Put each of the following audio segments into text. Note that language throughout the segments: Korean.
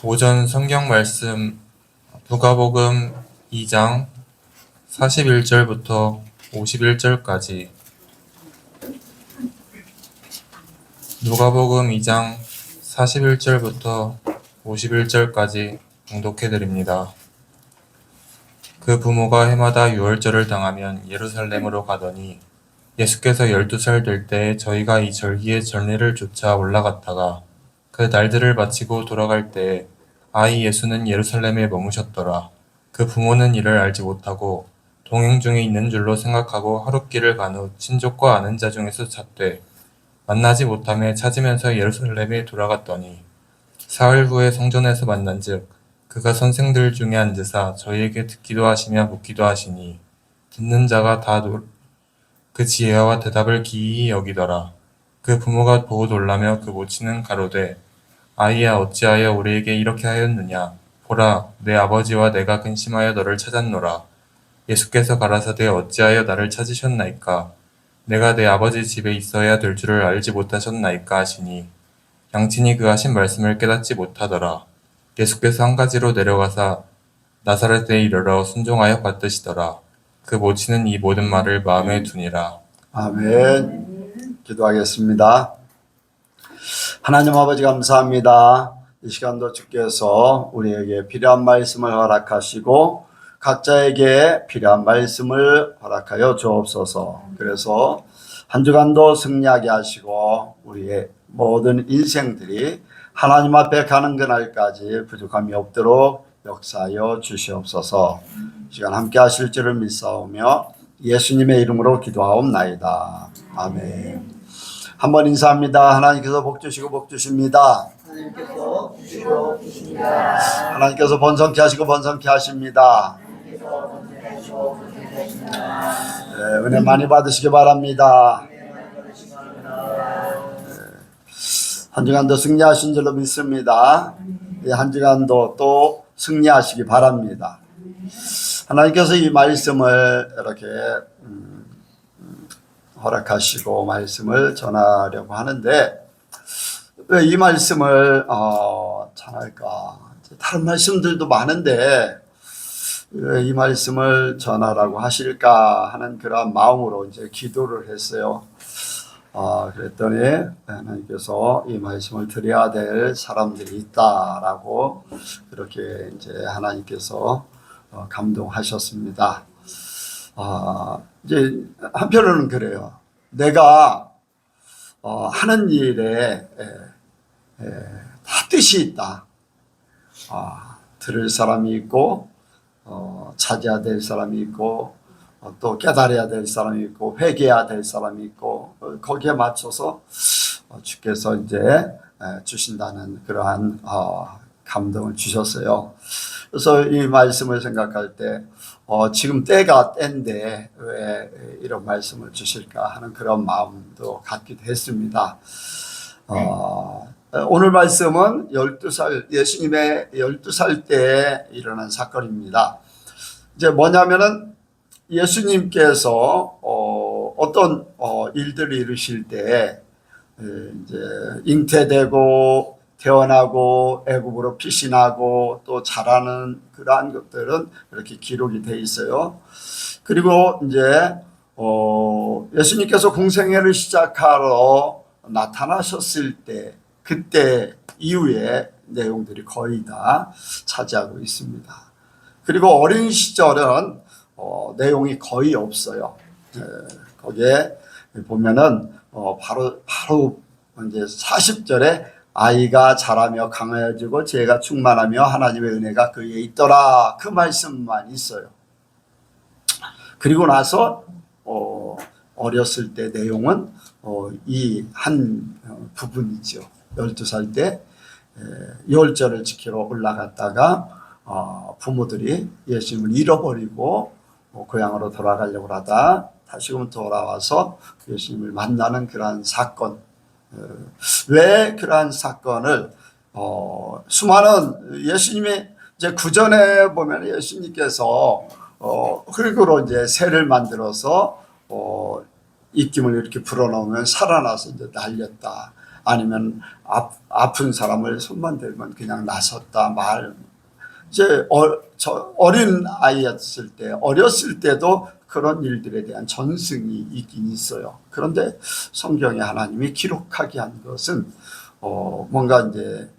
오전 성경 말씀 누가복음 2장 41절부터 51절까지. 누가복음 2장 41절부터 51절까지 봉독해 드립니다. 그 부모가 해마다 유월절을 당하면 예루살렘으로 가더니 예수께서 12살 될 때에 저희가 이 절기의 전례를 쫓아 올라갔다가 그 날들을 마치고 돌아갈 때에 아이 예수는 예루살렘에 머무셨더라. 그 부모는 이를 알지 못하고 동행 중에 있는 줄로 생각하고 하룻길을 간 후 친족과 아는 자 중에서 찾되 만나지 못하며 찾으면서 예루살렘에 돌아갔더니 사흘 후에 성전에서 만난즉 그가 선생들 중에 앉으사 저희에게 듣기도 하시며 묻기도 하시니 듣는 자가 다 그 지혜와 대답을 기이히 여기더라. 그 부모가 보고 놀라며 그 모친은 가로되 아이야 어찌하여 우리에게 이렇게 하였느냐. 보라 내 아버지와 내가 근심하여 너를 찾았노라. 예수께서 가라사대 어찌하여 나를 찾으셨나이까. 내가 내 아버지 집에 있어야 될 줄을 알지 못하셨나이까 하시니 양친이 그 하신 말씀을 깨닫지 못하더라. 예수께서 한 가지로 내려가사 나사렛에 이르러 순종하여 받드시더라. 그 모친은 이 모든 말을 마음에 두니라. 아멘. 기도하겠습니다. 하나님 아버지 감사합니다. 이 시간도 주께서 우리에게 필요한 말씀을 허락하시고 각자에게 필요한 말씀을 허락하여 주옵소서. 그래서 한 주간도 승리하게 하시고 우리의 모든 인생들이 하나님 앞에 가는 그날까지 부족함이 없도록 역사하여 주시옵소서. 시간 함께 하실 줄을 믿사오며 예수님의 이름으로 기도하옵나이다. 아멘. 한번 인사합니다. 하나님께서 복 주시고 복 주십니다. 하나님께서 주시고 주십니다. 하나님께서 번성케 하시고 번성케 하십니다. 은혜 많이 받으시기 바랍니다. 한 주간도 승리하신 줄로 믿습니다. 한 주간도 또 승리하시기 바랍니다. 하나님께서 이 말씀을 이렇게 허락하시고 말씀을 전하려고 하는데 왜 이 말씀을 전할까? 다른 말씀들도 많은데 왜 이 말씀을 전하라고 하실까 하는 그런 마음으로 이제 기도를 했어요. 그랬더니 하나님께서 이 말씀을 드려야 될 사람들이 있다라고 그렇게 이제 하나님께서 감동하셨습니다. 이제 한편으로는 그래요. 내가 하는 일에 다 뜻이 있다. 들을 사람이 있고 찾아야 될 사람이 있고 또 깨달아야 될 사람이 있고 회개해야 될 사람이 있고 거기에 맞춰서 주께서 이제 주신다는 그러한 감동을 주셨어요. 그래서 이 말씀을 생각할 때 지금 때가 때인데 왜 이런 말씀을 주실까 하는 그런 마음도 갖기도 했습니다. 오늘 말씀은 12살 예수님의 12살 때에 일어난 사건입니다. 이제 뭐냐면은 예수님께서 어떤 일들을 이루실 때 이제 잉태되고 태어나고 애굽으로 피신하고 또 자라는 그러한 것들은 이렇게 기록이 돼 있어요. 그리고 이제 예수님께서 공생애를 시작하러 나타나셨을 때 그때 이후에 내용들이 거의 다 차지하고 있습니다. 그리고 어린 시절은 내용이 거의 없어요. 거기에 보면은 바로 이제 40절에 아이가 자라며 강하여지고 지혜가 충만하며 하나님의 은혜가 그에 있더라 그 말씀만 있어요. 그리고 나서 어렸을 때 내용은 이 한 부분이죠. 12살 때 유월절을 지키러 올라갔다가 부모들이 예수님을 잃어버리고 고향으로 돌아가려고 하다 다시금 돌아와서 예수님을 만나는 그러한 사건. 왜 그러한 사건을 수많은 예수님의 이제 구전에 보면 예수님께서 흙으로 이제 새를 만들어서 입김을 이렇게 불어넣으면 살아나서 이제 날렸다. 아니면 아픈 사람을 손만 대면 그냥 나섰다 이제 어린 아이였을 때, 어렸을 때도 그런 일들에 대한 전승이 있긴 있어요. 그런데 성경에 하나님이 기록하게 한 것은 뭔가 이제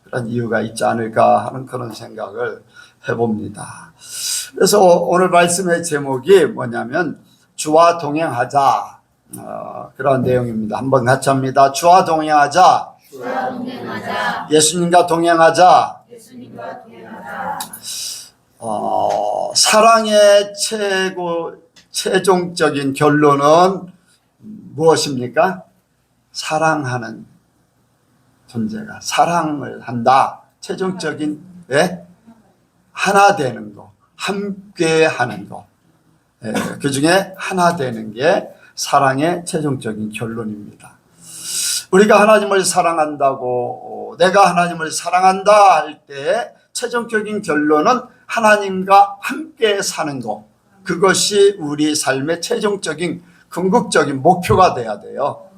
그런 이유가 있지 않을까 하는 그런 생각을 해봅니다. 그래서 오늘 말씀의 제목이 뭐냐면 주와 동행하자, 그런 내용입니다. 한번 같이 합니다. 주와 동행하자. 주와 동행하자. 예수님과 동행하자. 예수님과 동행하자. 사랑의 최종적인 결론은 무엇입니까? 사랑하는 존재가 사랑을 한다. 최종적인 하나 되는 거, 함께 하는 거. 그 중에 하나 되는 게 사랑의 최종적인 결론입니다. 우리가 하나님을 사랑한다고, 내가 하나님을 사랑한다 할 때 최종적인 결론은 하나님과 함께 사는 것. 그것이 우리 삶의 최종적인 궁극적인 목표가 돼야 돼요.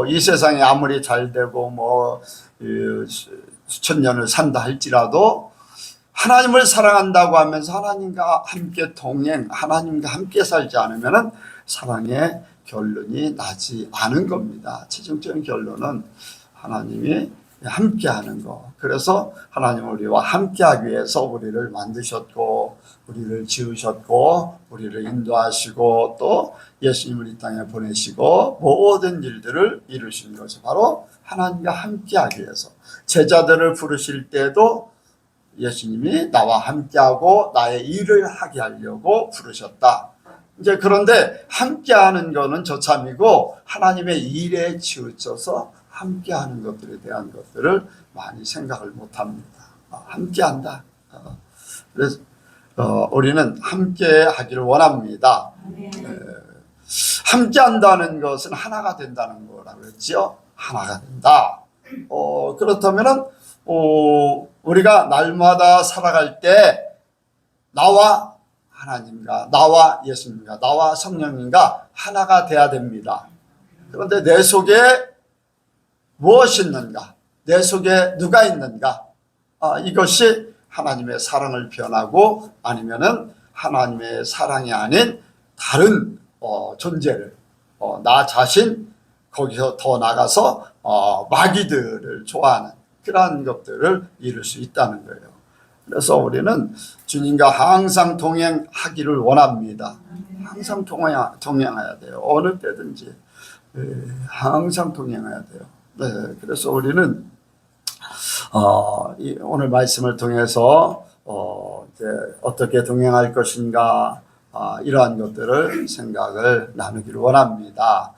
이 세상이 아무리 잘 되고 수천 년을 산다 할지라도 하나님을 사랑한다고 하면서 하나님과 함께 하나님과 함께 살지 않으면 사랑의 결론이 나지 않은 겁니다. 최종적인 결론은 하나님이 함께 하는 거. 그래서 하나님은 우리와 함께 하기 위해서 우리를 만드셨고, 우리를 지으셨고, 우리를 인도하시고, 또 예수님을 이 땅에 보내시고, 모든 일들을 이루신 것이 바로 하나님과 함께 하기 위해서. 제자들을 부르실 때도 예수님이 나와 함께하고 나의 일을 하게 하려고 부르셨다. 이제 그런데 함께하는 거는 저참이고 하나님의 일에 치우쳐서 함께하는 것들에 대한 것들을 많이 생각을 못합니다. 함께한다. 그래서 우리는 함께하기를 원합니다. 함께한다는 것은 하나가 된다는 거라고 했죠. 하나가 된다. 그렇다면은 우리가 날마다 살아갈 때 나와 하나님과 나와 예수님과 나와 성령님과 하나가 돼야 됩니다. 그런데 내 속에 무엇이 있는가? 내 속에 누가 있는가? 이것이 하나님의 사랑을 표현하고 아니면은 하나님의 사랑이 아닌 다른 존재를 나 자신 거기서 더 나가서 마귀들을 좋아하는 그러한 것들을 이룰 수 있다는 거예요. 그래서 우리는 주님과 항상 동행하기를 원합니다. 항상 동행해야 돼요. 어느 때든지 항상 동행해야 돼요. 네, 그래서 우리는 오늘 말씀을 통해서 이제 어떻게 동행할 것인가 이러한 것들을 생각을 나누기를 원합니다.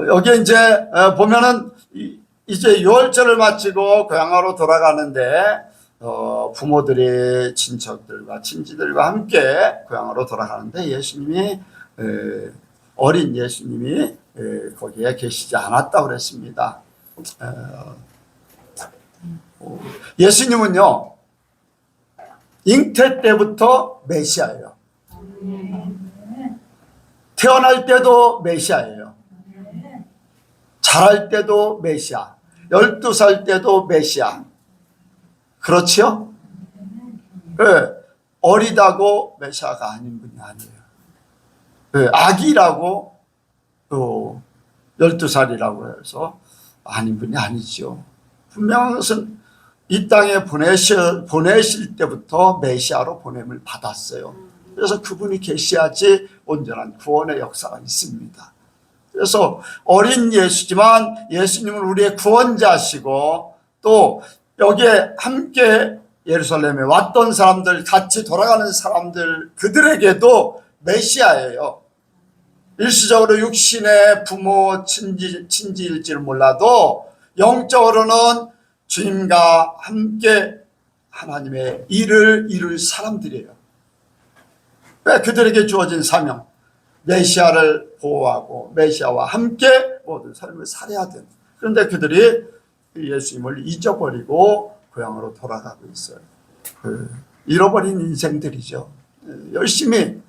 여기 이제 보면은 이제 유월절을 마치고 고향으로 돌아가는데 부모들이 친척들과 친지들과 함께 고향으로 돌아가는데 예수님이 어린 예수님이 거기에 계시지 않았다고 그랬습니다. 예수님은요 잉태 때부터 메시아예요. 태어날 때도 메시아예요. 자랄 때도 메시아, 12살 때도 메시아. 그렇죠? 네. 어리다고 메시아가 아닌 분이 아니에요. 네. 아기라고 또 12살이라고 해서 아닌 분이 아니죠. 분명한 것은 이 땅에 보내실 때부터 메시아로 보냄을 받았어요. 그래서 그분이 계셔야지 온전한 구원의 역사가 있습니다. 그래서 어린 예수지만 예수님은 우리의 구원자시고 또 여기에 함께 예루살렘에 왔던 사람들, 같이 돌아가는 사람들, 그들에게도 메시아예요. 일시적으로 육신의 부모, 친지일지를 몰라도 영적으로는 주님과 함께 하나님의 일을 이룰 사람들이에요. 왜? 그들에게 주어진 사명, 메시아를 보호하고 메시아와 함께 모든 삶을 살아야 되는. 그런데 그들이 예수님을 잊어버리고 고향으로 돌아가고 있어요. 잃어버린 인생들이죠. 열심히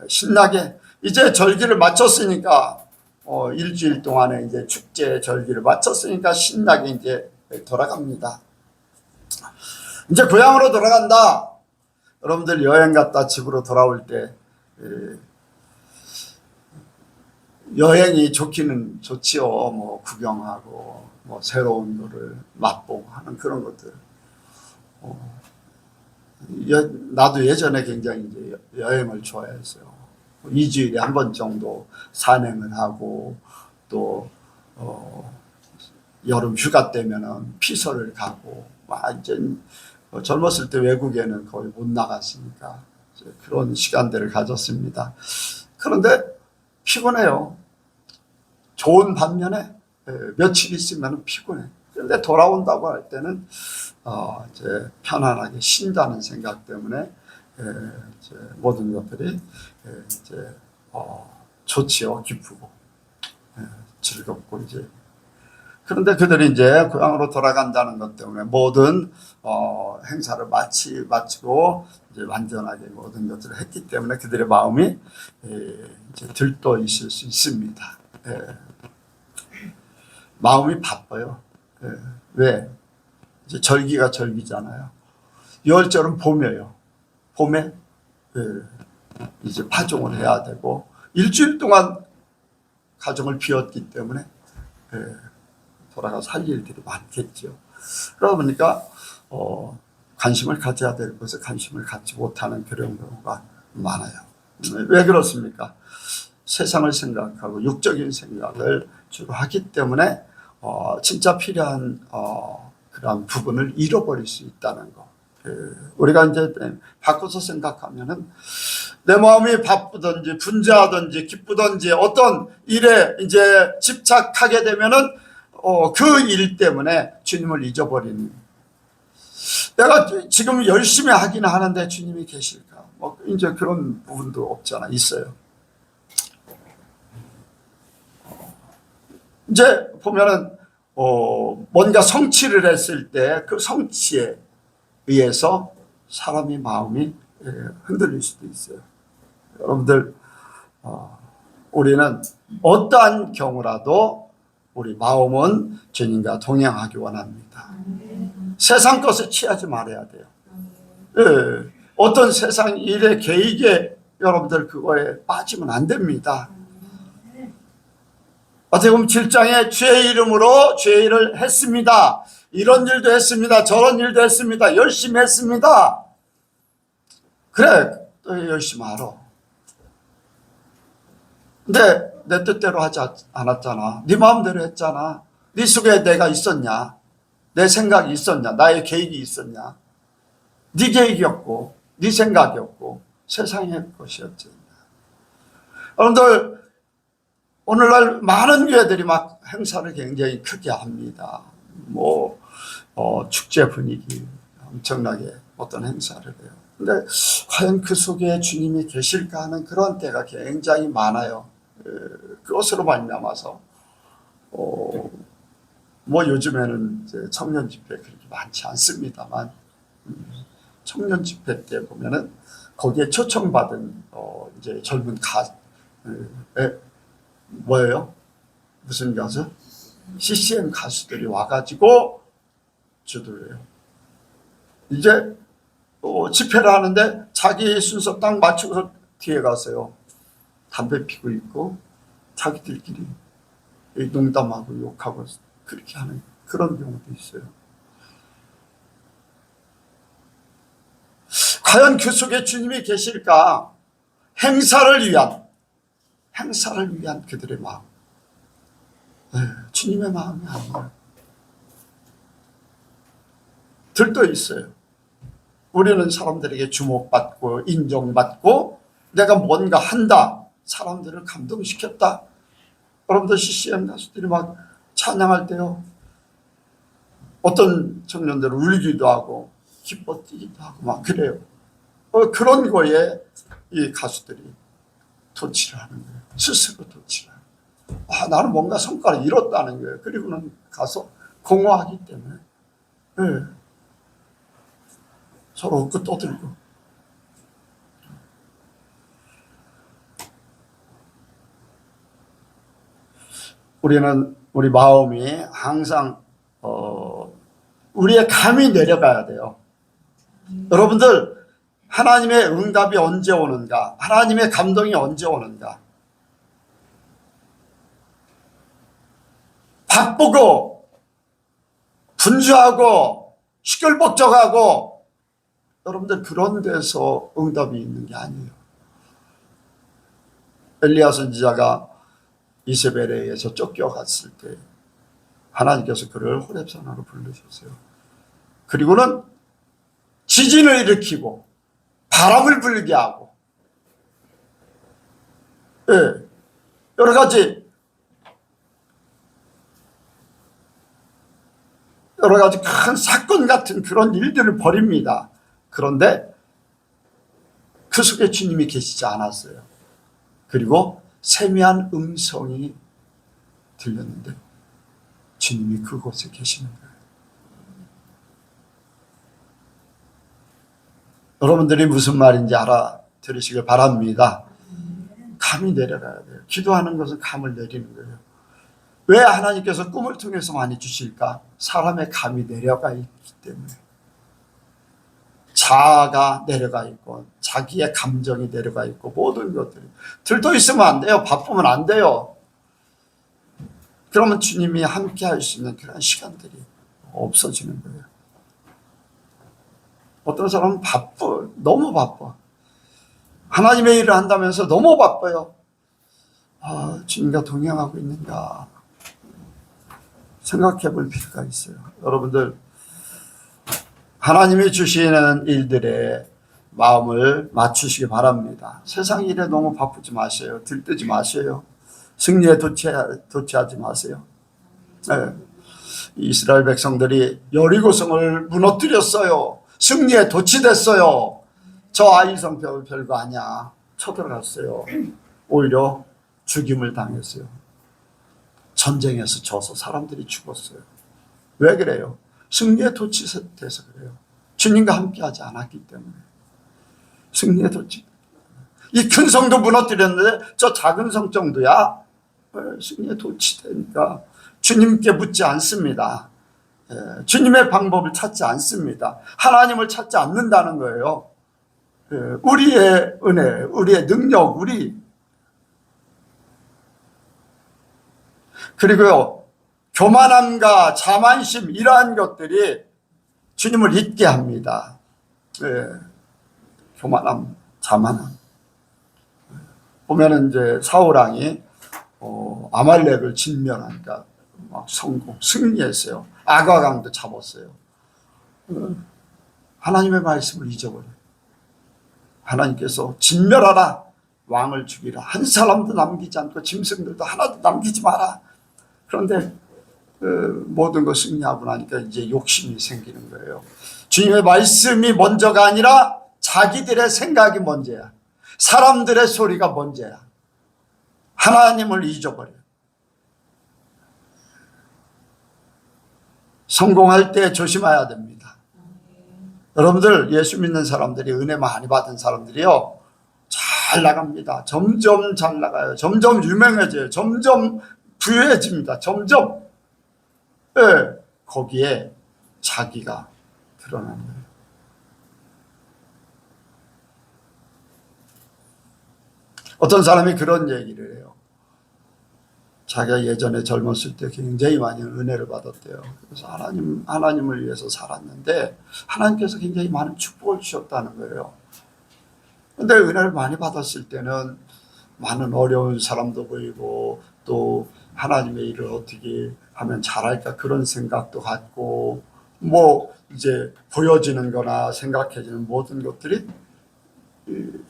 신나게 이제 절기를 마쳤으니까 일주일 동안에 이제 축제 절기를 마쳤으니까 신나게 이제 돌아갑니다. 이제 고향으로 돌아간다. 여러분들 여행 갔다 집으로 돌아올 때 여행이 좋기는 좋지요. 뭐 구경하고 뭐 새로운 거를 맛보고 하는 그런 것들. 나도 예전에 굉장히 이제 여행을 좋아했어요. 2주일에 한 번 정도 산행을 하고 또 여름 휴가 때면은 피서를 가고 완전 젊었을 때 외국에는 거의 못 나갔으니까 그런 시간들을 가졌습니다. 그런데 피곤해요. 좋은 반면에 며칠 있으면 피곤해. 그런데 돌아온다고 할 때는 이제 편안하게 쉰다는 생각 때문에 이제 모든 것들이 이제 좋지요. 기쁘고 즐겁고 이제. 그런데 그들이 이제 고향으로 돌아간다는 것 때문에 모든 행사를 마치고 이제 완전하게 모든 것들을 했기 때문에 그들의 마음이 이제 들떠 있을 수 있습니다. 마음이 바빠요. 왜? 이제 절기가 절기잖아요. 6월절은 봄이에요. 봄에 이제 파종을 해야 되고 일주일 동안 가정을 비웠기 때문에 돌아가서 할 일들이 많겠죠. 그러다 보니까 관심을 가져야 될 것에 관심을 갖지 못하는 그런 경우가 많아요. 왜 그렇습니까? 세상을 생각하고 육적인 생각을 주로 하기 때문에 진짜 필요한 그런 부분을 잃어버릴 수 있다는 거. 우리가 이제 바꿔서 생각하면은 내 마음이 바쁘든지 분주하든지 기쁘든지 어떤 일에 이제 집착하게 되면은 그 일 때문에 주님을 잊어버리는. 내가 지금 열심히 하긴 하는데 주님이 계실까? 뭐 이제 그런 부분도 없잖아. 있어요. 이제 보면은 뭔가 성취를 했을 때 그 성취에 의해서 사람의 마음이 흔들릴 수도 있어요. 여러분들 우리는 어떠한 경우라도 우리 마음은 주님과 동행하기 원합니다. 세상 것을 취하지 말아야 돼요. 어떤 세상 일의 계획에 여러분들 그거에 빠지면 안 됩니다. 어떻게 보면 7장에 주의 이름으로 주의 일을 했습니다. 이런 일도 했습니다. 저런 일도 했습니다. 열심히 했습니다. 그래, 또 열심히 하러. 근데 내 뜻대로 하지 않았잖아. 네 마음대로 했잖아. 네 속에 내가 있었냐? 내 생각이 있었냐? 나의 계획이 있었냐? 네 계획이었고 네 생각이었고 세상의 것이었지. 여러분들 오늘날 많은 교회들이 막 행사를 굉장히 크게 합니다. 뭐 축제 분위기 엄청나게 어떤 행사를 해요. 근데 과연 그 속에 주님이 계실까 하는 그런 때가 굉장히 많아요. 그것으로 말미암아서 뭐 요즘에는 이제 청년 집회 그렇게 많지 않습니다만 청년 집회 때 보면은 거기에 초청받은 이제 젊은 뭐예요? 무슨 가수? CCM 가수들이 와가지고 주도를 해요. 이제 집회를 하는데 자기 순서 딱 맞추고서 뒤에 가서요. 담배 피고 있고 자기들끼리 농담하고 욕하고 그렇게 하는 그런 경우도 있어요. 과연 그 속에 주님이 계실까? 행사를 위한 그들의 마음. 주님의 마음이 아니에요. 들떠 있어요. 우리는 사람들에게 주목받고 인정받고 내가 뭔가 한다. 사람들을 감동시켰다. 여러분들 CCM 가수들이 막 찬양할 때요. 어떤 청년들은 울기도 하고 기뻐 뛰기도 하고 막 그래요. 그런 거에 이 가수들이 도취를 하는 거예요. 스스로 도취를 하는 거예요. 나는 뭔가 성과를 이뤘다는 거예요. 그리고는 가서 공허하기 때문에 서로 웃고 떠들고. 우리 마음이 항상 우리의 감이 내려가야 돼요. 여러분들, 하나님의 응답이 언제 오는가? 하나님의 감동이 언제 오는가? 바쁘고 분주하고 시끌벅적하고, 여러분들 그런 데서 응답이 있는 게 아니에요. 엘리야 선지자가 이세벨에 의해서 쫓겨갔을 때 하나님께서 그를 호렙산으로 부르셨어요. 그리고는 지진을 일으키고 바람을 불게 하고, 예, 여러 가지 큰 사건 같은 그런 일들을 벌입니다. 그런데 그 속에 주님이 계시지 않았어요. 그리고 세미한 음성이 들렸는데 주님이 그곳에 계시는 거예요. 여러분들이 무슨 말인지 알아들으시길 바랍니다. 감이 내려가야 돼요. 기도하는 것은 감을 내리는 거예요. 왜 하나님께서 꿈을 통해서 많이 주실까? 사람의 감이 내려가 있기 때문에. 자아가 내려가 있고 자기의 감정이 내려가 있고 모든 것들이 들떠 있으면 안 돼요. 바쁘면 안 돼요. 그러면 주님이 함께 할 수 있는 그런 시간들이 없어지는 거예요. 어떤 사람은 너무 바빠. 하나님의 일을 한다면서 너무 바빠요. 주님과 동행하고 있는가 생각해 볼 필요가 있어요. 여러분들, 하나님이 주시는 일들에 마음을 맞추시기 바랍니다. 세상 일에 너무 바쁘지 마세요. 들뜨지 마세요. 승리에 도취하지 마세요. 네. 이스라엘 백성들이 여리고성을 무너뜨렸어요. 승리에 도취됐어요. 저 아이성 별거 아니야. 쳐들어갔어요. 오히려 죽임을 당했어요. 전쟁에서 져서 사람들이 죽었어요. 왜 그래요? 승리에 도취돼서 그래요. 주님과 함께하지 않았기 때문에. 승리에 도취. 이 큰 성도 무너뜨렸는데 저 작은 성 정도야 승리에 도취되니까 주님께 묻지 않습니다. 주님의 방법을 찾지 않습니다. 하나님을 찾지 않는다는 거예요. 우리의 은혜, 우리의 능력, 그리고요, 교만함과 자만심, 이러한 것들이 주님을 잊게 합니다. 교만함, 자만함. 보면은 이제 사울왕이 아말렉을 진멸하니까 막 승리했어요. 아가강도 잡았어요. 하나님의 말씀을 잊어버려요. 하나님께서 진멸하라, 왕을 죽이라, 한 사람도 남기지 않고 짐승들도 하나도 남기지 마라. 그런데 모든 걸 승리하고 나니까 이제 욕심이 생기는 거예요. 주님의 말씀이 먼저가 아니라 자기들의 생각이 먼저야. 사람들의 소리가 먼저야. 하나님을 잊어버려요. 성공할 때 조심해야 됩니다. 여러분들, 예수 믿는 사람들이, 은혜 많이 받은 사람들이요, 잘 나갑니다. 점점 잘 나가요. 점점 유명해져요. 점점 부유해집니다. 점점. 거기에 자기가 드러나는 거예요. 어떤 사람이 그런 얘기를 해요. 자기가 예전에 젊었을 때 굉장히 많이 은혜를 받았대요. 그래서 하나님을 위해서 살았는데 하나님께서 굉장히 많은 축복을 주셨다는 거예요. 근데 은혜를 많이 받았을 때는 많은 어려운 사람도 보이고 또 하나님의 일을 어떻게 하면 잘할까 그런 생각도 갖고 뭐 이제 보여지는 거나 생각해지는 모든 것들이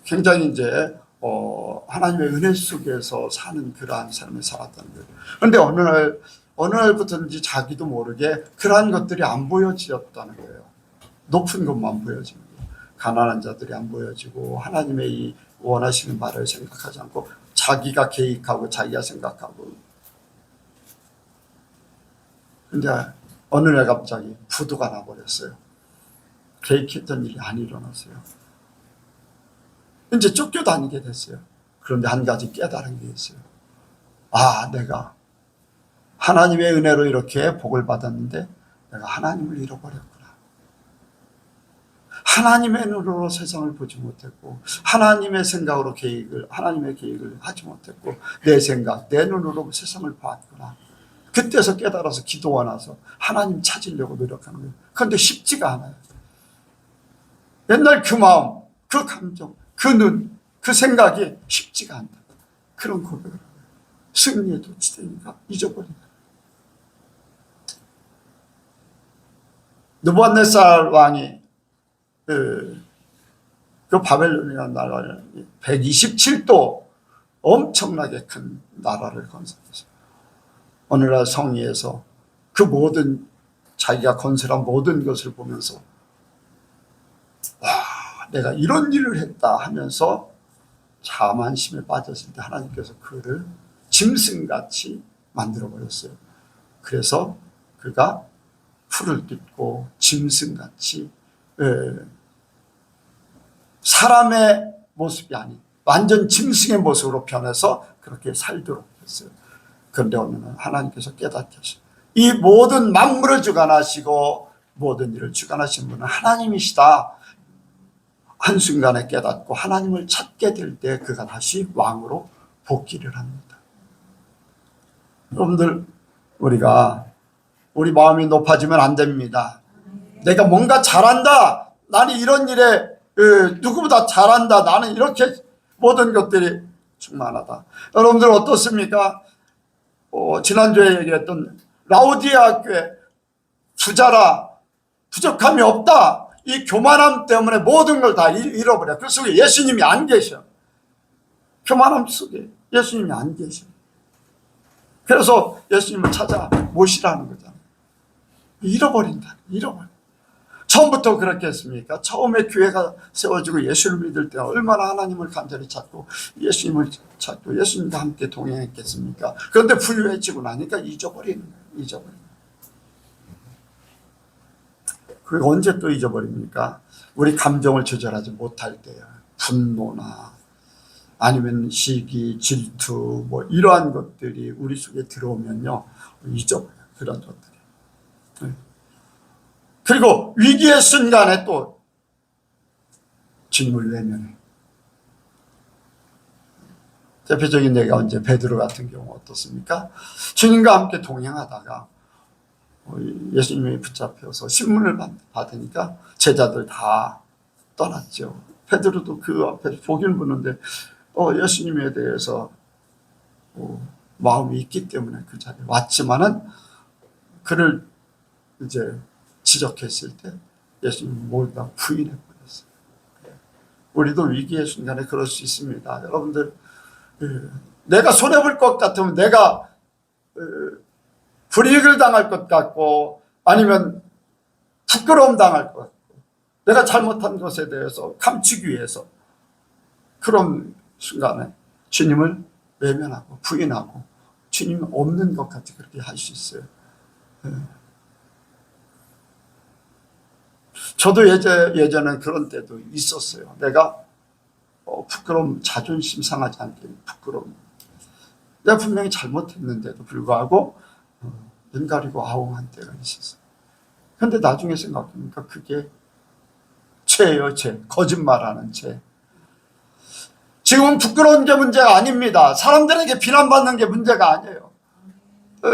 굉장히 이제 하나님의 은혜 속에서 사는 그러한 삶을 살았다는 거예요. 그런데 어느 날부터인지 자기도 모르게 그러한 것들이 안 보여졌다는 거예요. 높은 것만 보여지는 거예요. 가난한 자들이 안 보여지고 하나님의 이 원하시는 바를 생각하지 않고 자기가 계획하고 자기가 생각하고. 근데 어느 날 갑자기 부도가 나버렸어요. 계획했던 일이 안 일어났어요. 이제 쫓겨다니게 됐어요. 그런데 한 가지 깨달은 게 있어요. 내가 하나님의 은혜로 이렇게 복을 받았는데 내가 하나님을 잃어버렸구나. 하나님의 눈으로 세상을 보지 못했고 하나님의 생각으로 하나님의 계획을 하지 못했고 내 생각, 내 눈으로 세상을 봤구나. 그때서 깨달아서 기도가 나서 하나님 찾으려고 노력하는 거예요. 그런데 쉽지가 않아요. 옛날 그 마음, 그 감정, 그 눈, 그 생각이 쉽지가 않다. 그런 고백을 하고 승리에 도취되니까 잊어버린다. 느부갓네살 왕이 그 바벨론이라는 나라를 127도 엄청나게 큰 나라를 건설했어요. 오늘날 성리에서 그 모든 자기가 건설한 모든 것을 보면서 와, 내가 이런 일을 했다 하면서 자만심에 빠졌을 때 하나님께서 그를 짐승같이 만들어버렸어요. 그래서 그가 풀을 뜯고 짐승같이 사람의 모습이 아닌 완전 짐승의 모습으로 변해서 그렇게 살도록 했어요. 그런데 어느 날 하나님께서 깨닫게 하셔요. 이 모든 만물을 주관하시고 모든 일을 주관하신 분은 하나님이시다. 한순간에 깨닫고 하나님을 찾게 될 때 그가 다시 왕으로 복귀를 합니다. 여러분들, 우리 마음이 높아지면 안 됩니다. 내가 뭔가 잘한다. 나는 이런 일에 누구보다 잘한다. 나는 이렇게 모든 것들이 충만하다. 여러분들 어떻습니까? 지난주에 얘기했던 라오디아 교회 부자라 부족함이 없다. 이 교만함 때문에 모든 걸 다 잃어버려. 그 속에 예수님이 안 계셔. 교만함 속에 예수님이 안 계셔. 그래서 예수님을 찾아 모시라는 거잖아요. 잃어버린다. 처음부터 그렇게 했습니까? 처음에 교회가 세워지고 예수를 믿을 때 얼마나 하나님을 간절히 찾고 예수님을 찾고 예수님과 함께 동행했겠습니까? 그런데 부유해지고 나니까 잊어버리는 거예요. 그리고 언제 또 잊어버립니까? 우리 감정을 조절하지 못할 때요. 분노나 아니면 시기, 질투 뭐 이러한 것들이 우리 속에 들어오면요. 잊어버려요. 그런 것들이. 그리고 위기의 순간에 또 주님을 외면해. 대표적인 예가 언제 베드로 같은 경우 어떻습니까? 주님과 함께 동행하다가 예수님이 붙잡혀서 신문을 받으니까 제자들 다 떠났죠. 베드로도 그 앞에 보기를 보는데 예수님에 대해서 마음이 있기 때문에 그 자리에 왔지만은 그를 이제 지적했을 때 예수님이 모두 다 부인해버렸어요. 우리도 위기의 순간에 그럴 수 있습니다. 여러분들, 내가 손해볼 것 같으면 내가 불이익을 당할 것 같고 아니면 부끄러움 당할 것 같고 내가 잘못한 것에 대해서 감추기 위해서 그런 순간에 주님을 외면하고 부인하고 주님 없는 것 같이 그렇게 할 수 있어요. 저도 예전에 그런 때도 있었어요. 내가 부끄러움, 자존심 상하지 않게 부끄러움. 내가 분명히 잘못했는데도 불구하고 눈 가리고 아웅한 때가 있었어요. 그런데 나중에 생각해보니까 그게 죄예요, 죄. 거짓말하는 죄. 지금은 부끄러운 게 문제가 아닙니다. 사람들에게 비난받는 게 문제가 아니에요. 네.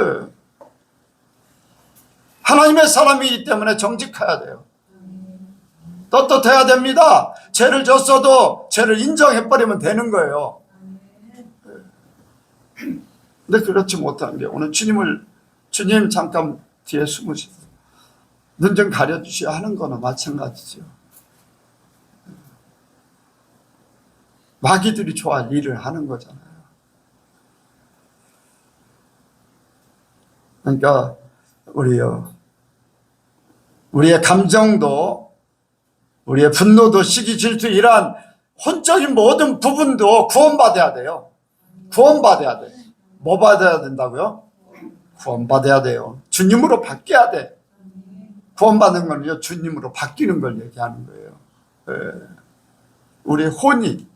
하나님의 사람이기 때문에 정직해야 돼요. 떳떳해야 됩니다. 죄를 졌어도 죄를 인정해버리면 되는 거예요. 근데 그렇지 못한 게 오늘 주님 잠깐 뒤에 숨으시고 눈 좀 가려주셔야 하는 거나 마찬가지죠. 마귀들이 좋아할 일을 하는 거잖아요. 그러니까 우리의 감정도 우리의 분노도 시기 질투 이러한 혼적인 모든 부분도 구원받아야 돼요. 구원받아야 돼. 뭐 받아야 된다고요? 구원받아야 돼요. 주님으로 바뀌어야 돼. 구원받는 건요, 주님으로 바뀌는 걸 얘기하는 거예요. 우리의 혼이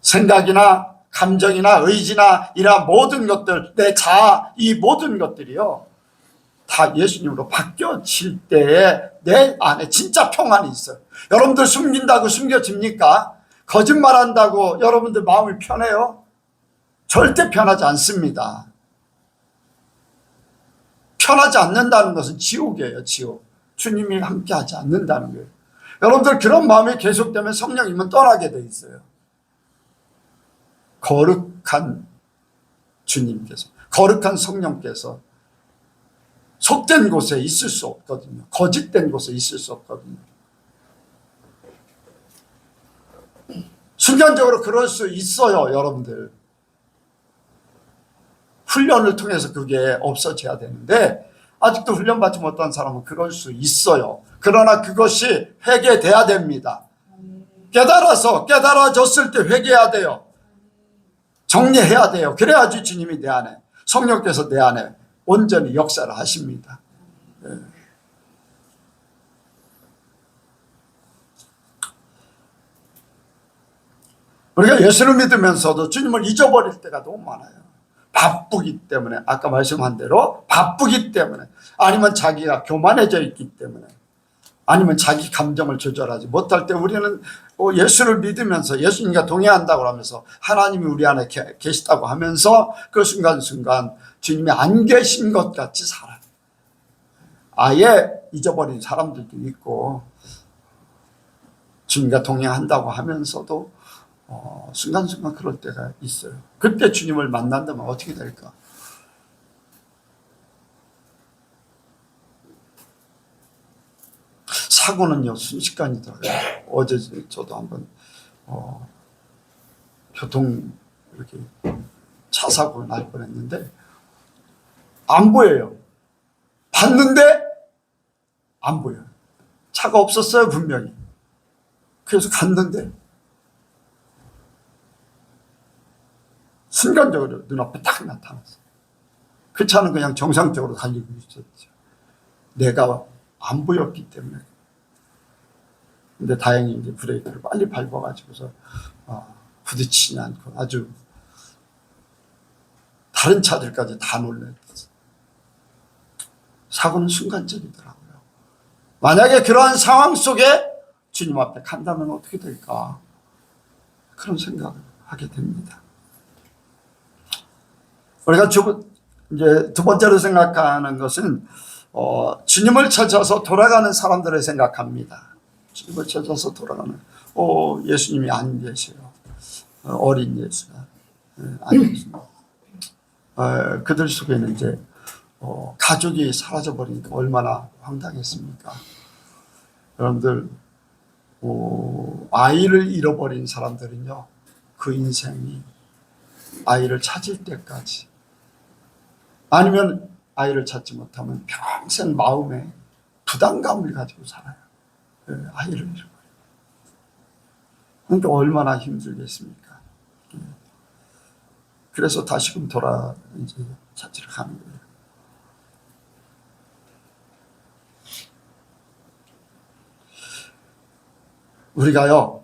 생각이나 감정이나 의지나 이러한 모든 것들, 내 자아, 이 모든 것들이요 다 예수님으로 바뀌어질 때에 내 안에 진짜 평안이 있어요. 여러분들 숨긴다고 숨겨집니까? 거짓말한다고 여러분들 마음이 편해요? 절대 편하지 않습니다. 편하지 않는다는 것은 지옥이에요. 지옥. 주님이 함께하지 않는다는 거예요. 여러분들 그런 마음이 계속되면 성령님은 떠나게 돼 있어요. 거룩한 주님께서, 거룩한 성령께서 속된 곳에 있을 수 없거든요. 거짓된 곳에 있을 수 없거든요. 순간적으로 그럴 수 있어요. 여러분들 훈련을 통해서 그게 없어져야 되는데 아직도 훈련받지 못한 사람은 그럴 수 있어요. 그러나 그것이 회개돼야 됩니다. 깨달아졌을 때 회개해야 돼요. 정리해야 돼요. 그래야지 주님이 내 안에, 성령께서 내 안에 온전히 역사를 하십니다. 우리가 예수를 믿으면서도 주님을 잊어버릴 때가 너무 많아요. 바쁘기 때문에, 아까 말씀한 대로 바쁘기 때문에, 아니면 자기가 교만해져 있기 때문에, 아니면 자기 감정을 조절하지 못할 때 우리는 예수를 믿으면서 예수님과 동행한다고 하면서 하나님이 우리 안에 계시다고 하면서 그 순간순간 주님이 안 계신 것 같이 살아요. 아예 잊어버린 사람들도 있고 주님과 동행한다고 하면서도 순간순간 그럴 때가 있어요. 그때 주님을 만난다면 어떻게 될까? 사고는요 순식간이 들어가요. 어제 저도 한번 교통 이렇게 차 사고 날 뻔했는데 안 보여요. 봤는데 안 보여요. 차가 없었어요 분명히. 그래서 갔는데 순간적으로 눈앞에 딱 나타났어요. 그 차는 그냥 정상적으로 달리고 있었죠. 내가 안 보였기 때문에. 근데 다행히 이제 브레이크를 빨리 밟아가지고서 부딪히지 않고 아주 다른 차들까지 다 놀랐어요. 사고는 순간적이더라고요. 만약에 그러한 상황 속에 주님 앞에 간다면 어떻게 될까? 그런 생각을 하게 됩니다. 우리가 이제 두 번째로 생각하는 것은 주님을 찾아서 돌아가는 사람들을 생각합니다. 주님을 찾아서 돌아가는 예수님이 안 계세요. 어린 예수가 안 계십니다. 그들 속에는 이제 가족이 사라져버리니까 얼마나 황당했습니까? 여러분들 아이를 잃어버린 사람들은요 그 인생이 아이를 찾을 때까지 아니면 아이를 찾지 못하면 평생 마음에 부담감을 가지고 살아요. 아이를 잃어버려요. 그러니까 얼마나 힘들겠습니까? 그래서 다시금 이제 찾으러 가는 거예요. 우리가요,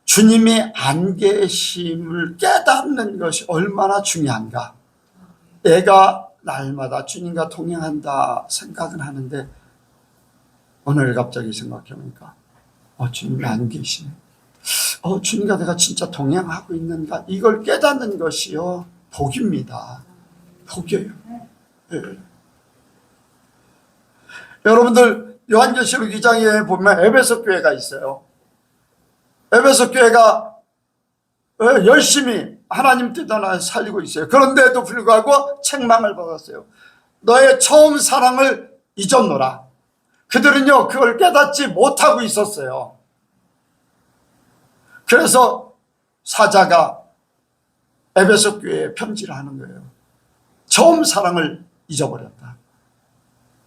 주님이 안 계심을 깨닫는 것이 얼마나 중요한가. 내가 날마다 주님과 동행한다 생각은 하는데 오늘 갑자기 생각해보니까 주님이 안 계시네. 주님과 내가 진짜 동행하고 있는가. 이걸 깨닫는 것이요 복입니다. 복이에요. 네. 여러분들 요한계시록 2장에 보면 에베소 교회가 있어요. 에베소 교회가 열심히 하나님 뜻 하나 살리고 있어요. 그런데도 불구하고 책망을 받았어요. 너의 처음 사랑을 잊었노라. 그들은요 그걸 깨닫지 못하고 있었어요. 그래서 사자가 에베소 교회에 편지를 하는 거예요. 처음 사랑을 잊어버렸다.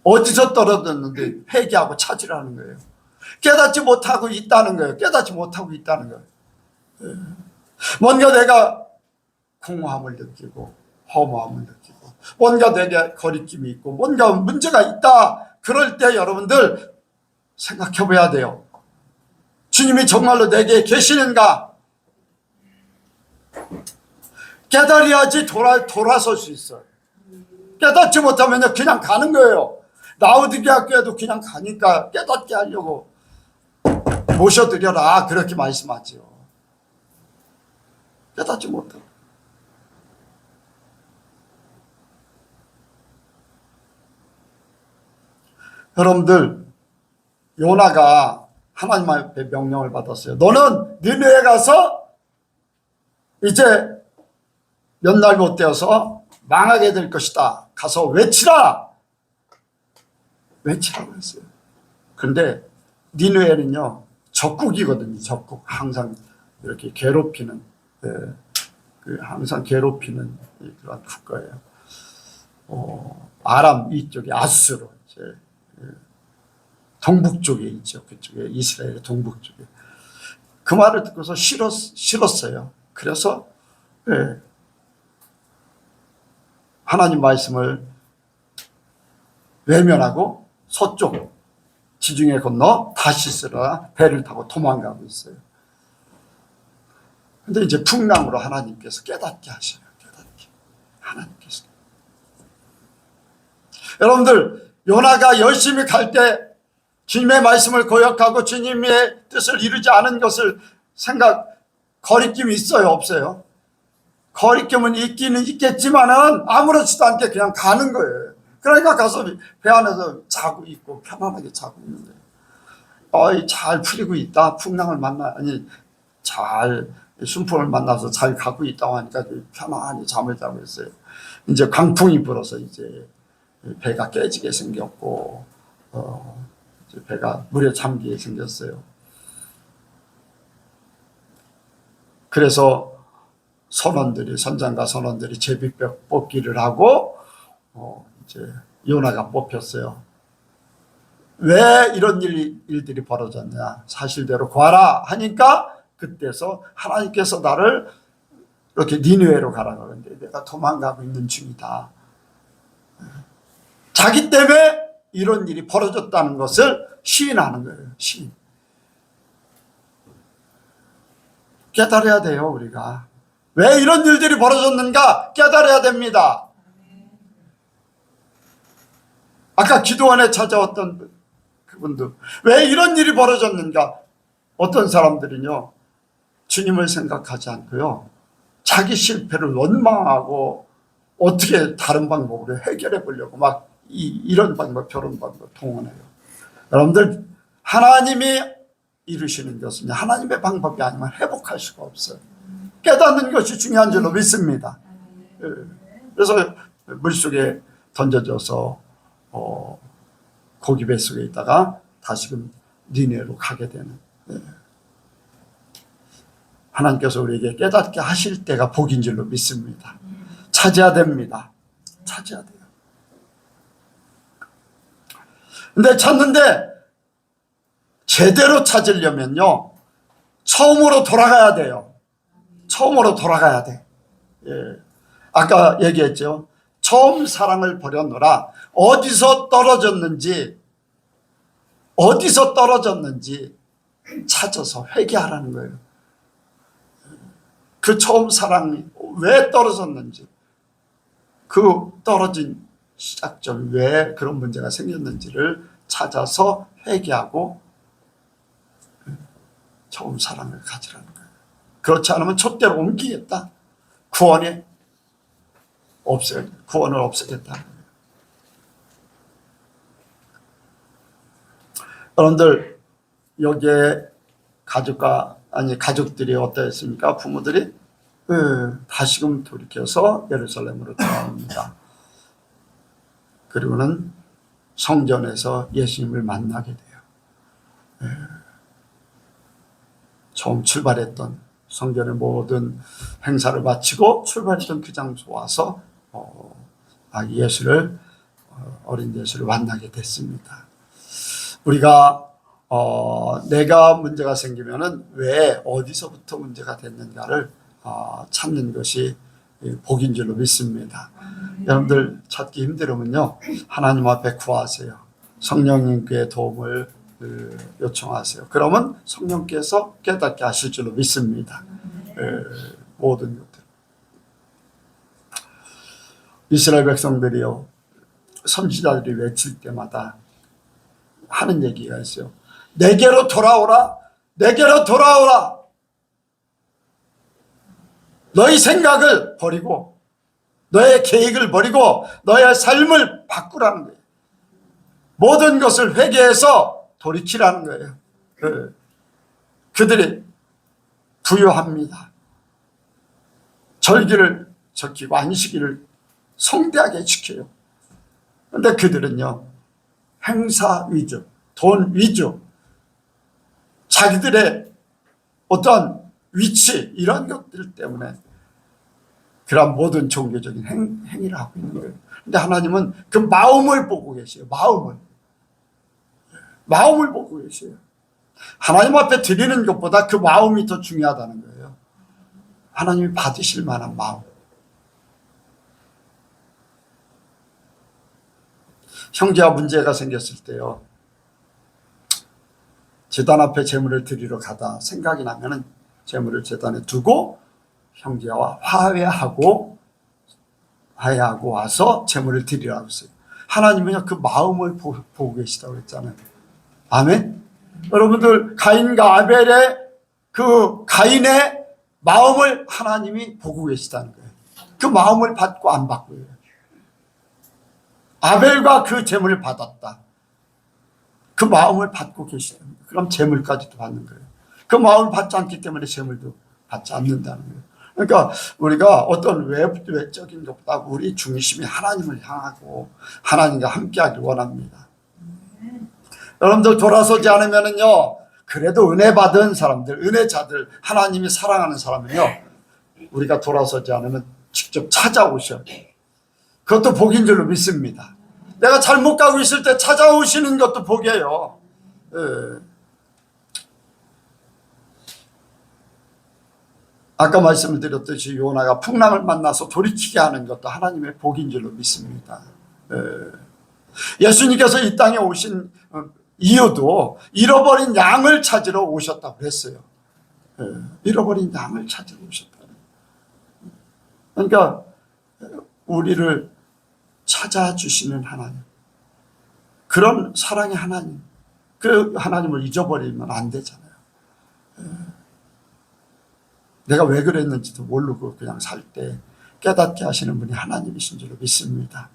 어디서 떨어졌는데 회개하고 찾으라는 거예요. 깨닫지 못하고 있다는 거예요. 깨닫지 못하고 있다는 거예요. 뭔가 내가 공허함을 느끼고 허무함을 느끼고 뭔가 내게 거리낌이 있고 뭔가 문제가 있다. 그럴 때 여러분들 생각해 봐야 돼요. 주님이 정말로 내게 계시는가? 깨달아야지 돌아설 수 있어요. 깨닫지 못하면 그냥 가는 거예요. 라우디게아교회도 그냥 가니까 깨닫게 하려고 모셔드려라 그렇게 말씀하지요. 깨닫지 못하고. 여러분들, 요나가 하나님 앞에 명령을 받았어요. 너는 니느웨에 가서 이제 몇 날 못 되어서 망하게 될 것이다. 가서 외치라. 외치라고 했어요. 그런데 니느웨는요 적국이거든요. 적국. 항상 이렇게 괴롭히는, 항상 괴롭히는 그런 국가예요. 아람 이쪽에 아수르, 이제 동북 쪽에 있죠. 그쪽에 이스라엘의 동북 쪽에. 그 말을 듣고서 싫었어요. 그래서 하나님 말씀을 외면하고 서쪽 지중해 건너 다시스라 배를 타고 도망가고 있어요. 근데 이제 풍랑으로 하나님께서 깨닫게 하셔요. 깨닫게. 하나님께서. 여러분들, 요나가 열심히 갈 때 주님의 말씀을 거역하고 주님의 뜻을 이루지 않은 것을 거리낌이 있어요? 없어요? 거리낌은 있기는 있겠지만은 아무렇지도 않게 그냥 가는 거예요. 그러니까 가서 배 안에서 자고 있고 편안하게 자고 있는 거예요. 잘 풀리고 있다. 풍랑을 잘 순풍을 만나서 잘 가고 있다고 하니까 편안히 잠을 자고 있어요. 이제 강풍이 불어서 이제 배가 깨지게 생겼고, 이제 배가 물에 잠기게 생겼어요. 그래서 선장과 선원들이 제비뼈 뽑기를 하고, 이제 요나가 뽑혔어요. 왜 이런 일들이 벌어졌냐? 사실대로 구하라 하니까 그때서 하나님께서 나를 이렇게 니느웨로 가라고 하는데 내가 도망가고 있는 중이다. 자기 때문에 이런 일이 벌어졌다는 것을 시인하는 거예요. 시인. 깨달아야 돼요. 우리가 왜 이런 일들이 벌어졌는가 깨달아야 됩니다. 아까 기도원에 찾아왔던 그분도 왜 이런 일이 벌어졌는가. 어떤 사람들은요 주님을 생각하지 않고요 자기 실패를 원망하고 어떻게 다른 방법으로 해결해 보려고 막 이런 방법 저런 방법 동원해요. 여러분들, 하나님이 이루시는 것은 하나님의 방법이 아니면 회복할 수가 없어요. 깨닫는 것이 중요한 줄로 믿습니다. 그래서 물속에 던져져서 고기 뱃속에 있다가 다시금 니느웨로 가게 되는, 하나님께서 우리에게 깨닫게 하실 때가 복인 줄로 믿습니다. 찾아야 됩니다. 찾아야 돼요. 근데 찾는데 제대로 찾으려면요 처음으로 돌아가야 돼요. 처음으로 돌아가야 돼. 아까 얘기했죠. 처음 사랑을 버렸노라. 어디서 떨어졌는지 찾아서 회개하라는 거예요. 그 처음 사랑이 왜 떨어졌는지, 그 떨어진 시작점 왜 그런 문제가 생겼는지를 찾아서 회개하고 처음 사랑을 가지라는 거예요. 그렇지 않으면 촛대로 옮기겠다. 구원을 없애겠다는 거예요. 여러분들, 여기에 가족들이 어떠했습니까? 부모들이 다시금 돌이켜서 예루살렘으로 돌아옵니다. 그리고는 성전에서 예수님을 만나게 돼요. 처음 출발했던 성전의 모든 행사를 마치고 출발했던 그 장소 와서 예수를 어린 예수를 만나게 됐습니다. 우리가 내가 문제가 생기면은 왜 어디서부터 문제가 됐는가를 찾는 것이 복인 줄로 믿습니다. 여러분들 찾기 힘들으면요 하나님 앞에 구하세요. 성령님께 도움을 요청하세요. 그러면 성령께서 깨닫게 하실 줄로 믿습니다. 모든 것들. 이스라엘 백성들이요, 선지자들이 외칠 때마다 하는 얘기가 있어요. 내게로 돌아오라, 내게로 돌아오라. 너희 생각을 버리고 너의 계획을 버리고 너의 삶을 바꾸라는 거예요. 모든 것을 회개해서 돌이키라는 거예요. 그들이 부요합니다. 절기를 지키고 안식일을 성대하게 지켜요. 그런데 그들은요, 행사 위주, 돈 위주, 자기들의 어떤 위치 이런 것들 때문에 그런 모든 종교적인 행위를 하고 있는 거예요. 그런데 하나님은 그 마음을 보고 계세요. 마음을 보고 계세요. 하나님 앞에 드리는 것보다 그 마음이 더 중요하다는 거예요. 하나님이 받으실 만한 마음. 형제와 문제가 생겼을 때요, 제단 앞에 제물을 드리러 가다 생각이 나면은 제물을 제단에 두고 형제와 화해하고 와서 제물을 드리라고 했어요. 하나님은요, 그 마음을 보고 계시다고 했잖아요. 아멘. 여러분들, 가인과 아벨의 그 가인의 마음을 하나님이 보고 계시다는 거예요. 그 마음을 받고 안 받고요. 아벨과 그 제물을 받았다. 그 마음을 받고 계시다는 거예요. 그럼 제물까지도 받는 거예요. 그 마음을 받지 않기 때문에 제물도 받지 않는다는 거예요. 그러니까 우리가 어떤 외적인 것보다 우리 중심이 하나님을 향하고 하나님과 함께하길 원합니다. 여러분들, 돌아서지 않으면은요, 그래도 은혜 받은 사람들, 은혜자들, 하나님이 사랑하는 사람은요, 우리가 돌아서지 않으면 직접 찾아오셔야 돼요. 그것도 복인 줄로 믿습니다. 내가 잘못 가고 있을 때 찾아오시는 것도 복이에요. 아까 말씀을 드렸듯이 요나가 풍랑을 만나서 돌이키게 하는 것도 하나님의 복인 줄로 믿습니다. 예수님께서 이 땅에 오신 이유도 잃어버린 양을 찾으러 오셨다고 했어요. 잃어버린 양을 찾으러 오셨다. 그러니까 우리를 찾아주시는 하나님, 그런 사랑의 하나님, 그 하나님을 잊어버리면 안 되잖아요. 내가 왜 그랬는지도 모르고 그냥 살 때 깨닫게 하시는 분이 하나님이신 줄로 믿습니다.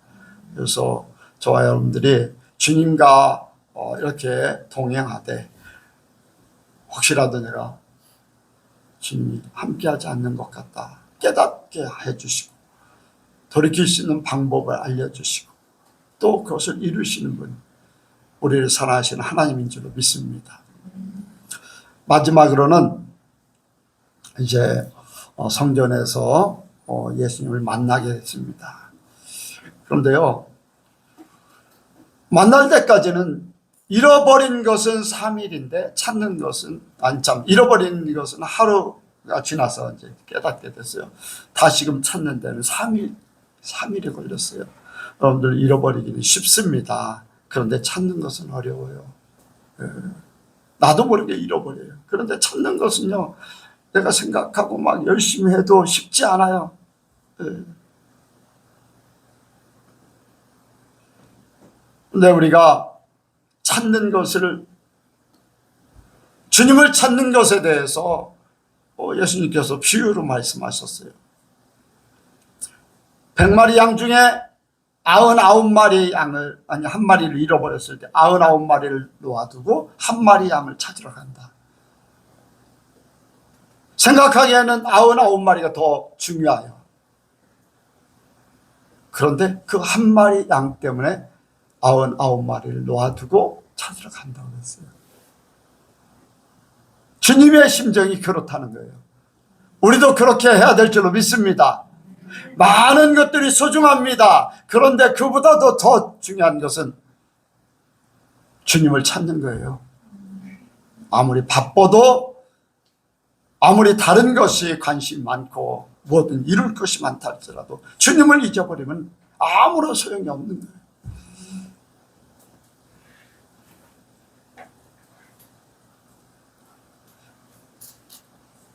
그래서 저와 여러분들이 주님과 이렇게 동행하되 혹시라도 내가 주님이 함께하지 않는 것 같다 깨닫게 해주시고 돌이킬 수 있는 방법을 알려주시고 또 그것을 이루시는 분, 우리를 사랑하시는 하나님인 줄로 믿습니다. 마지막으로는 이제 성전에서 예수님을 만나게 됐습니다. 그런데요, 만날 때까지는 잃어버린 것은 3일인데 찾는 것은 잃어버린 것은 하루가 지나서 이제 깨닫게 됐어요. 다시금 찾는 데는 3일이 걸렸어요. 여러분들, 잃어버리기는 쉽습니다. 그런데 찾는 것은 어려워요. 나도 모르게 잃어버려요. 그런데 찾는 것은요, 내가 생각하고 막 열심히 해도 쉽지 않아요. 근데 우리가 찾는 것을, 주님을 찾는 것에 대해서 예수님께서 비유로 말씀하셨어요. 100마리 양 중에 99마리 양을, 한 마리를 잃어버렸을 때 99마리를 놓아두고 한 마리 양을 찾으러 간다. 생각하기에는 99마리가 더 중요해요. 그런데 그 한 마리 양 때문에 99마리를 놓아두고 찾으러 간다고 했어요. 주님의 심정이 그렇다는 거예요. 우리도 그렇게 해야 될 줄로 믿습니다. 많은 것들이 소중합니다. 그런데 그보다도 더 중요한 것은 주님을 찾는 거예요. 아무리 바빠도, 아무리 다른 것이 관심이 많고 뭐든 이룰 것이 많다 할지라도 주님을 잊어버리면 아무런 소용이 없는 거예요.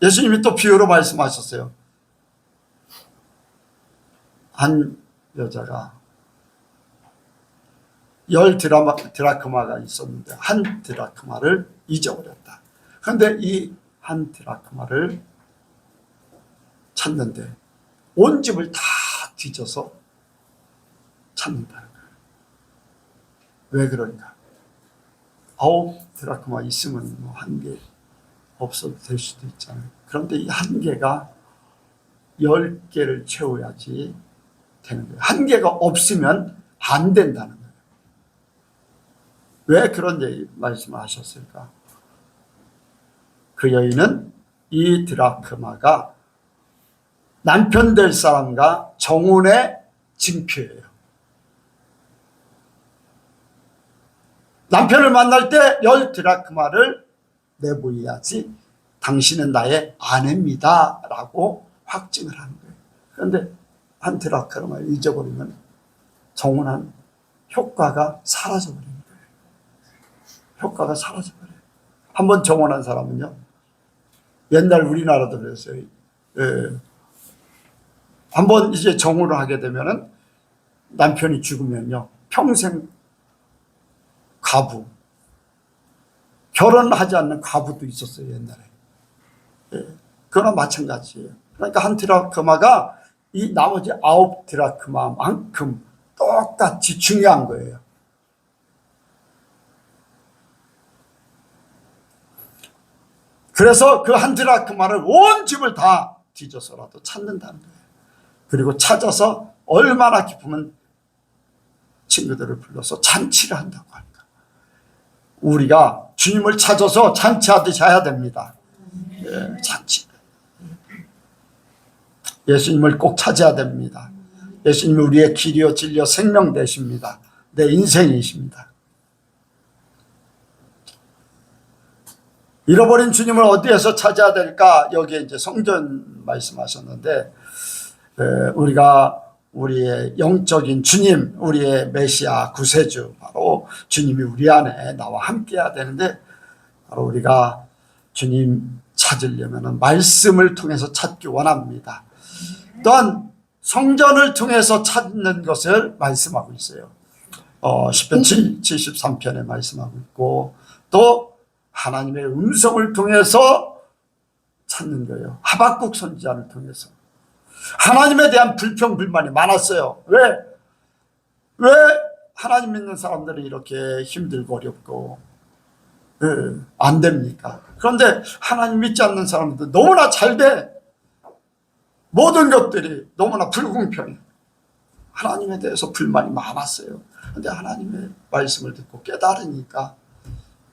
예수님이 또 비유로 말씀하셨어요. 한 여자가 10드라크마가 있었는데 한 드라크마를 잊어버렸다. 그런데 이 한 드라크마를 찾는데 온 집을 다 뒤져서 찾는다는 거예요. 왜 그런가? 9드라크마 있으면 뭐 한 개 없어도 될 수도 있잖아요. 그런데 이 한 개가 10개를 채워야지 되는 거예요. 한 개가 없으면 안 된다는 거예요. 왜 그런 말씀을 하셨을까? 그 여인은 이 드라크마가 남편 될 사람과 정혼의 징표예요. 남편을 만날 때 10드라크마를 내보여야지 당신은 나의 아내입니다 라고 확증을 하는 거예요. 그런데 한 드라크마를 잊어버리면 정혼한 효과가 사라져버리는 거예요. 효과가 사라져버려요. 한번 정혼한 사람은요, 옛날 우리나라도 그랬어요. 한번 이제 정혼을 하게 되면은 남편이 죽으면요, 평생 과부, 결혼하지 않는 과부도 있었어요, 옛날에. 그거나 마찬가지예요. 그러니까 한 드라크마가 이 나머지 9드라크마만큼 똑같이 중요한 거예요. 그래서 그 한 드라크마를 온 집을 다 뒤져서라도 찾는다는 거예요. 그리고 찾아서 얼마나 기쁘면 친구들을 불러서 잔치를 한다고 할까. 우리가 주님을 찾아서 잔치하듯이 해야 됩니다. 잔치. 예수님을 꼭 찾아야 됩니다. 예수님은 우리의 길이요 진리요 생명 되십니다. 내 인생이십니다. 잃어버린 주님을 어디에서 찾아야 될까? 여기에 이제 성전 말씀하셨는데, 우리가 우리의 영적인 주님, 우리의 메시아 구세주, 바로 주님이 우리 안에 나와 함께 해야 되는데, 바로 우리가 주님 찾으려면 말씀을 통해서 찾기 원합니다. 또한 성전을 통해서 찾는 것을 말씀하고 있어요. 시편 73편에 말씀하고 있고, 또 하나님의 음성을 통해서 찾는 거예요. 하박국 선지자를 통해서. 하나님에 대한 불평, 불만이 많았어요. 왜 하나님 믿는 사람들이 이렇게 힘들고 어렵고 안 됩니까? 그런데 하나님 믿지 않는 사람들 너무나 잘 돼. 모든 것들이 너무나 불공평해. 하나님에 대해서 불만이 많았어요. 그런데 하나님의 말씀을 듣고 깨달으니까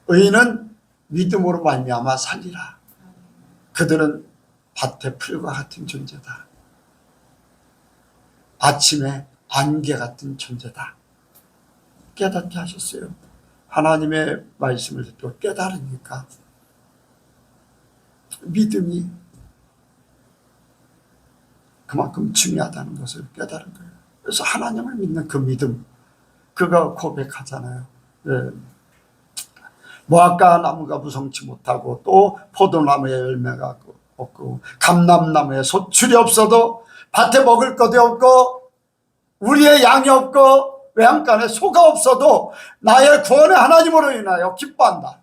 의인은 믿음으로 말미암아 살리라. 그들은 밭의 풀과 같은 존재다. 아침에 안개 같은 존재다. 깨닫게 하셨어요. 하나님의 말씀을 듣고 깨달으니까 믿음이 그만큼 중요하다는 것을 깨달은 거예요. 그래서 하나님을 믿는 그 믿음, 그가 고백하잖아요. 무화과 나무가 무성치 못하고, 또 포도나무에 열매가 없고, 감람나무에 소출이 없어도, 밭에 먹을 것이 없고, 우리의 양이 없고, 외양간에 소가 없어도 나의 구원의 하나님으로 인하여 기뻐한다.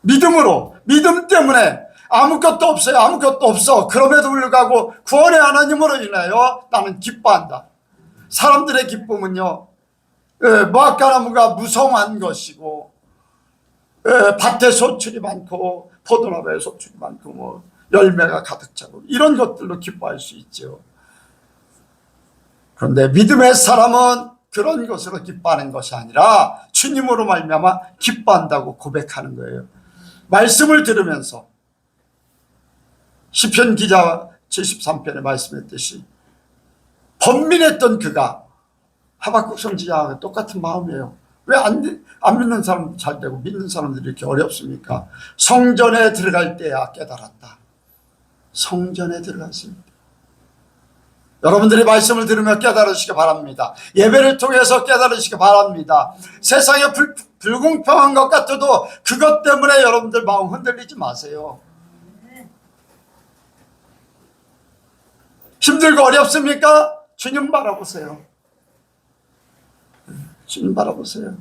믿음으로, 믿음 때문에 아무것도 없어요. 아무것도 없어. 그럼에도 불구하고 구원의 하나님으로 인하여 나는 기뻐한다. 사람들의 기쁨은요, 무화과나무가 무성한 것이고, 밭에 소출이 많고, 포도나무에 소출이 많고, 뭐 열매가 가득 차고, 이런 것들로 기뻐할 수 있죠. 그런데 믿음의 사람은 그런 것으로 기뻐하는 것이 아니라 주님으로 말미암아 기뻐한다고 고백하는 거예요. 말씀을 들으면서 시편 기자 73편에 말씀했듯이 번민했던 그가 하박국 선지자와 똑같은 마음이에요. 왜 안 믿는 사람도 잘 되고 믿는 사람들이 이렇게 어렵습니까? 성전에 들어갈 때야 깨달았다. 성전에 들어갔을 때. 여러분들이 말씀을 들으며 깨달으시기 바랍니다. 예배를 통해서 깨달으시기 바랍니다. 세상에 불공평한 것 같아도 그것 때문에 여러분들 마음 흔들리지 마세요. 힘들고 어렵습니까? 주님 바라보세요. 주님 바라보세요.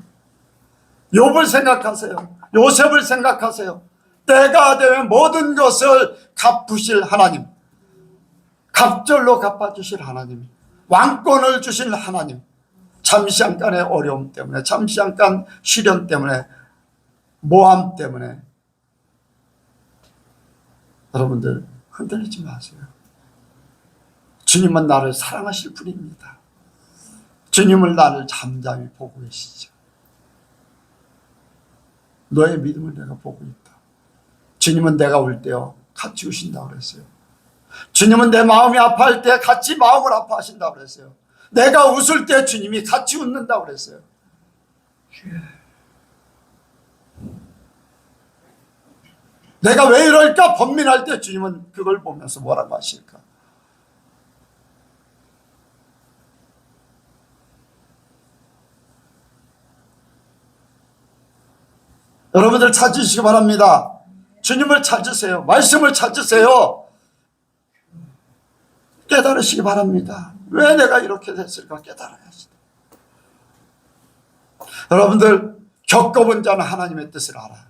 욥을 생각하세요. 요셉을 생각하세요. 때가 되면 모든 것을 갚으실 하나님, 갑절로 갚아주실 하나님, 왕권을 주실 하나님, 잠시 잠깐의 어려움 때문에, 잠시 잠깐 시련 때문에, 모함 때문에 여러분들 흔들리지 마세요. 주님은 나를 사랑하실 분입니다. 주님은 나를 잠잠히 보고 계시죠. 너의 믿음을 내가 보고 있다. 주님은 내가 울 때요 같이 우신다고 그랬어요. 주님은 내 마음이 아파할 때 같이 마음을 아파하신다고 그랬어요. 내가 웃을 때 주님이 같이 웃는다고 그랬어요. 내가 왜 이럴까 번민할 때 주님은 그걸 보면서 뭐라고 하실까? 여러분들 찾으시기 바랍니다. 주님을 찾으세요. 말씀을 찾으세요. 깨달으시기 바랍니다. 왜 내가 이렇게 됐을까 깨달아야지. 여러분들 겪어본 자는 하나님의 뜻을 알아요.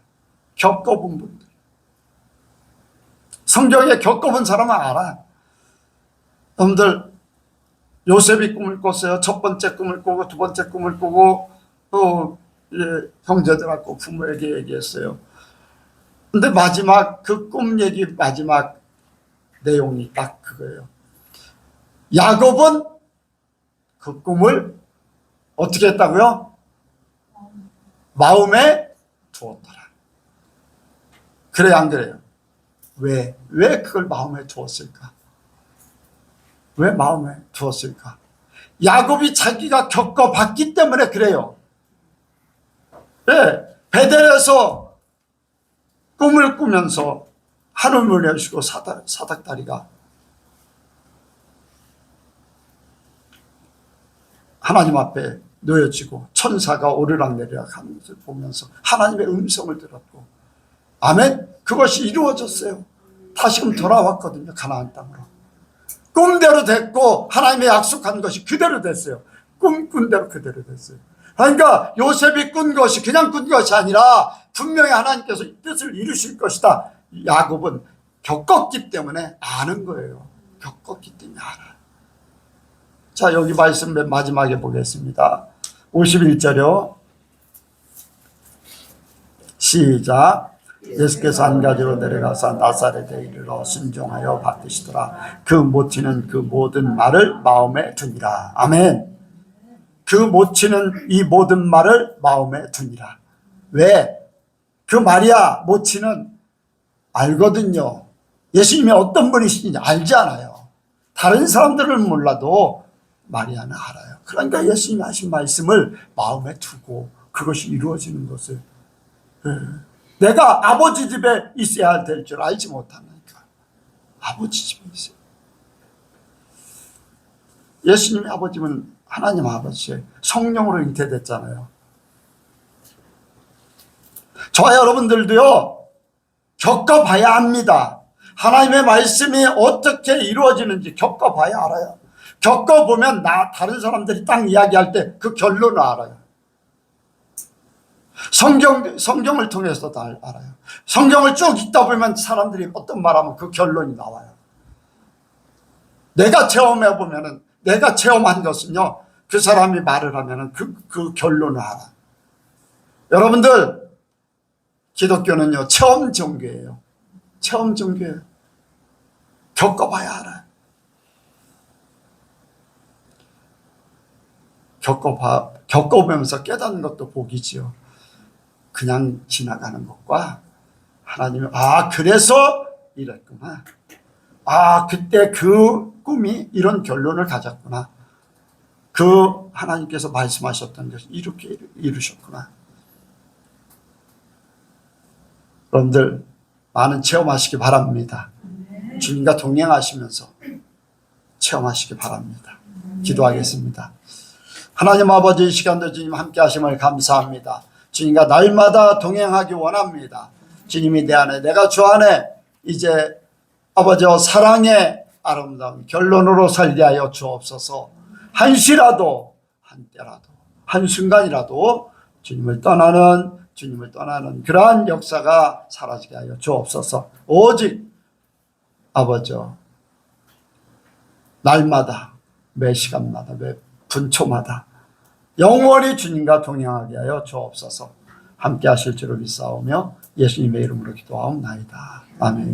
겪어본 분들, 성경에 겪어본 사람은 알아요. 여러분들 요셉이 꿈을 꿨어요. 첫 번째 꿈을 꾸고 두 번째 꿈을 꾸고 또 형제들하고 부모에게 얘기했어요. 근데 마지막 그 꿈 얘기 마지막 내용이 딱 그거예요. 야곱은 그 꿈을 어떻게 했다고요? 마음에 두었더라. 그래요, 안 그래요? 왜 그걸 마음에 두었을까? 왜 마음에 두었을까? 야곱이 자기가 겪어봤기 때문에 그래요. 네, 베델에서 꿈을 꾸면서 하늘을 내시고 사닥다리가 하나님 앞에 놓여지고 천사가 오르락내리락 하는 것을 보면서 하나님의 음성을 들었고, 아멘. 그것이 이루어졌어요. 다시금 돌아왔거든요. 가나안 땅으로. 꿈대로 됐고 하나님의 약속한 것이 그대로 됐어요. 꿈꾼 대로 그대로 됐어요. 그러니까 요셉이 꾼 것이 그냥 꾼 것이 아니라 분명히 하나님께서 이 뜻을 이루실 것이다. 야곱은 겪었기 때문에 아는 거예요. 겪었기 때문에 알아요. 자, 여기 말씀 맨 마지막에 보겠습니다. 51절이요. 시작. 예수께서 한 가지로 내려가서 나사렛에 이르러 순종하여 받으시더라. 그 모치는 그 모든 말을 마음에 두니라. 아멘. 그 모치는 이 모든 말을 마음에 두니라. 왜? 그 마리아 모치는 알거든요. 예수님이 어떤 분이신지 알지 않아요. 다른 사람들은 몰라도 마리아는 알아요. 그러니까 예수님이 하신 말씀을 마음에 두고 그것이 이루어지는 것을, 내가 아버지 집에 있어야 될 줄 알지 못하니까 아버지 집에 있어요. 예수님의 아버지는 하나님 아버지의 성령으로 잉태됐잖아요. 저와 여러분들도요 겪어봐야 합니다. 하나님의 말씀이 어떻게 이루어지는지 겪어봐야 알아요. 겪어보면 다른 사람들이 딱 이야기할 때 그 결론을 알아요. 성경을 통해서도 알아요. 성경을 쭉 읽다 보면 사람들이 어떤 말하면 그 결론이 나와요. 내가 체험해보면은, 내가 체험한 것은요, 그 사람이 말을 하면은 그 결론을 알아. 여러분들, 기독교는요, 체험 종교예요. 체험 종교예요. 겪어봐야 알아요. 겪어보면서 깨닫는 것도 복이지요. 그냥 지나가는 것과 하나님이 그래서 이랬구나. 그때 그 꿈이 이런 결론을 가졌구나. 그 하나님께서 말씀하셨던 것을 이렇게 이루셨구나. 여러분들 많은 체험하시기 바랍니다. 주님과 동행하시면서 체험하시기 바랍니다. 기도하겠습니다. 하나님 아버지, 이 시간도 주님 함께 하심을 감사합니다. 주님과 날마다 동행하기 원합니다. 주님이 내 안에, 내가 주 안에 이제 아버지와 사랑의 아름다운 결론으로 살게 하여 주옵소서. 한시라도, 한때라도, 한순간이라도 주님을 떠나는 그러한 역사가 사라지게 하여 주옵소서. 오직 아버지, 날마다, 매 시간마다, 매 분초마다 영원히 주님과 동행하게 하여 주옵소서. 함께 하실 줄을 믿사오며 예수님의 이름으로 기도하옵나이다. 아멘.